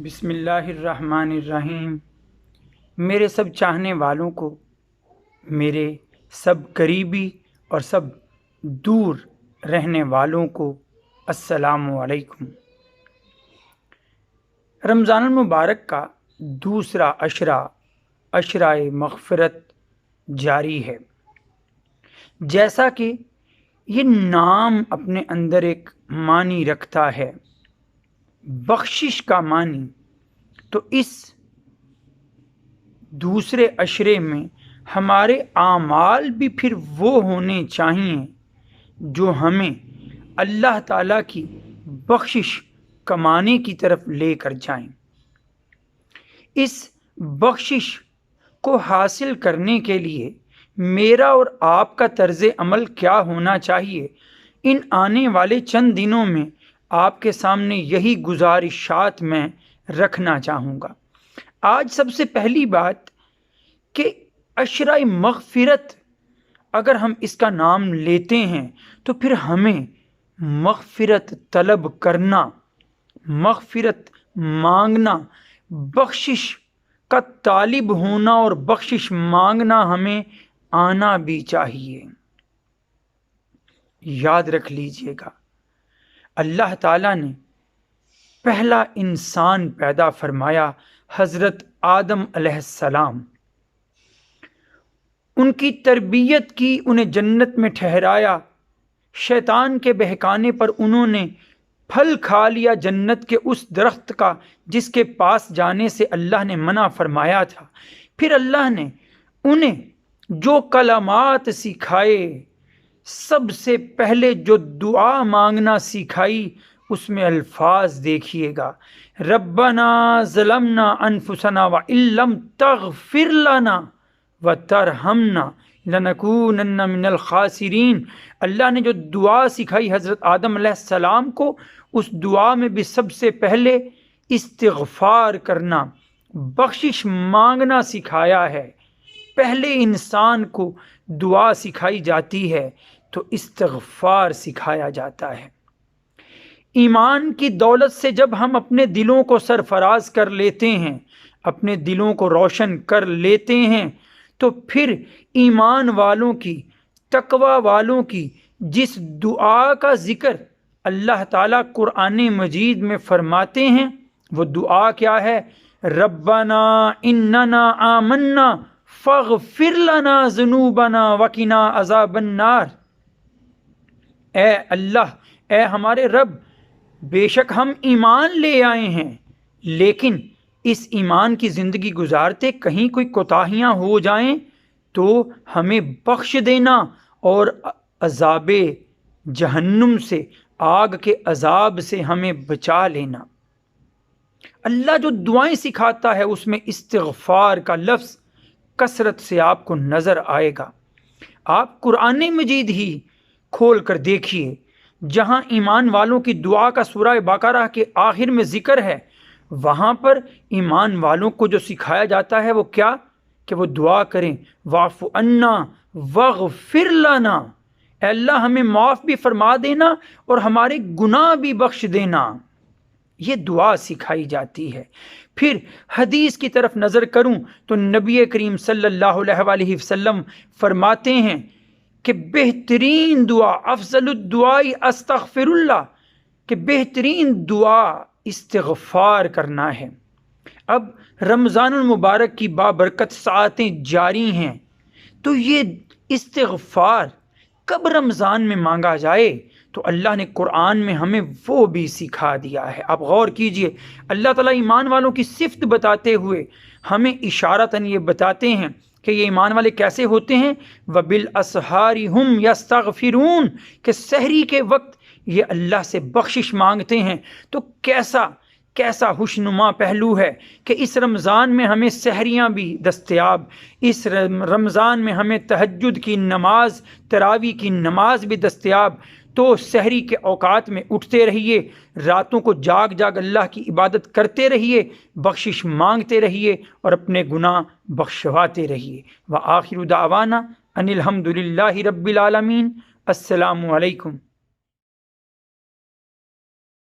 بسم اللہ الرحمن الرحیم۔ میرے سب چاہنے والوں کو، میرے سب قریبی اور سب دور رہنے والوں کو السلام علیکم۔ رمضان المبارک کا دوسرا عشرہ مغفرت جاری ہے۔ جیسا کہ یہ نام اپنے اندر ایک معنی رکھتا ہے، بخشش کا معنی، تو اس دوسرے عشرے میں ہمارے اعمال بھی پھر وہ ہونے چاہیے جو ہمیں اللہ تعالیٰ کی بخشش کمانے کی طرف لے کر جائیں۔ اس بخشش کو حاصل کرنے کے لیے میرا اور آپ کا طرز عمل کیا ہونا چاہیے، ان آنے والے چند دنوں میں آپ کے سامنے یہی گزارشات میں رکھنا چاہوں گا۔ آج سب سے پہلی بات کہ عشرہ مغفرت اگر ہم اس کا نام لیتے ہیں تو پھر ہمیں مغفرت طلب کرنا، مغفرت مانگنا، بخشش کا طالب ہونا اور بخشش مانگنا ہمیں آنا بھی چاہیے۔ یاد رکھ لیجئے گا، اللہ تعالیٰ نے پہلا انسان پیدا فرمایا حضرت آدم علیہ السلام، ان کی تربیت کی، انہیں جنت میں ٹھہرایا۔ شیطان کے بہکانے پر انہوں نے پھل کھا لیا جنت کے اس درخت کا جس کے پاس جانے سے اللہ نے منع فرمایا تھا۔ پھر اللہ نے انہیں جو کلمات سکھائے، سب سے پہلے جو دعا مانگنا سکھائی، اس میں الفاظ دیکھیے گا، ربنا ظلمنا انفسنا وان لم تغفر لنا وترحمنا لنکونن من الخاسرین۔ اللہ نے جو دعا سکھائی حضرت آدم علیہ السلام کو، اس دعا میں بھی سب سے پہلے استغفار کرنا، بخشش مانگنا سکھایا ہے۔ پہلے انسان کو دعا سکھائی جاتی ہے تو استغفار سکھایا جاتا ہے۔ ایمان کی دولت سے جب ہم اپنے دلوں کو سرفراز کر لیتے ہیں، اپنے دلوں کو روشن کر لیتے ہیں، تو پھر ایمان والوں کی، تقوی والوں کی جس دعا کا ذکر اللہ تعالیٰ قرآن مجید میں فرماتے ہیں، وہ دعا کیا ہے؟ ربنا اننا آمنا فاغفر لنا ذنوبنا وقنا عذاب النار۔ اے اللہ، اے ہمارے رب، بے شک ہم ایمان لے آئے ہیں، لیکن اس ایمان کی زندگی گزارتے کہیں کوئی کوتاہیاں ہو جائیں تو ہمیں بخش دینا اور عذاب جہنم سے، آگ کے عذاب سے ہمیں بچا لینا۔ اللہ جو دعائیں سکھاتا ہے اس میں استغفار کا لفظ کثرت سے آپ کو نظر آئے گا۔ آپ قرآن مجید ہی کھول کر دیکھیے، جہاں ایمان والوں کی دعا کا سورہ بقرہ کے آخر میں ذکر ہے، وہاں پر ایمان والوں کو جو سکھایا جاتا ہے وہ کیا؟ کہ وہ دعا کریں، واعف عنا واغفر لنا، اے اللہ ہمیں معاف بھی فرما دینا اور ہمارے گناہ بھی بخش دینا۔ یہ دعا سکھائی جاتی ہے۔ پھر حدیث کی طرف نظر کروں تو نبی کریم صلی اللہ علیہ وآلہ وسلم فرماتے ہیں کہ بہترین دعا، افضل الدعاء استغفر اللہ، کہ بہترین دعا استغفار کرنا ہے۔ اب رمضان المبارک کی بابرکت ساعتیں جاری ہیں، تو یہ استغفار کب رمضان میں مانگا جائے؟ تو اللہ نے قرآن میں ہمیں وہ بھی سکھا دیا ہے۔ آپ غور کیجئے، اللہ تعالیٰ ایمان والوں کی صفت بتاتے ہوئے ہمیں اشارتاً یہ بتاتے ہیں کہ یہ ایمان والے کیسے ہوتے ہیں، وَبِالْأَسْحَارِ هُمْ يَسْتَغْفِرُونَ، کہ سحری کے وقت یہ اللہ سے بخشش مانگتے ہیں۔ تو کیسا خوشنما پہلو ہے کہ اس رمضان میں ہمیں سحریاں بھی دستیاب، اس رمضان میں ہمیں تہجد کی نماز، تراویح کی نماز بھی دستیاب۔ تو سحری کے اوقات میں اٹھتے رہیے، راتوں کو جاگ جاگ اللہ کی عبادت کرتے رہیے، بخشش مانگتے رہیے اور اپنے گناہ بخشواتے رہیے۔ وآخر دعوانا ان الحمد للہ رب العالمین۔ السلام علیکم۔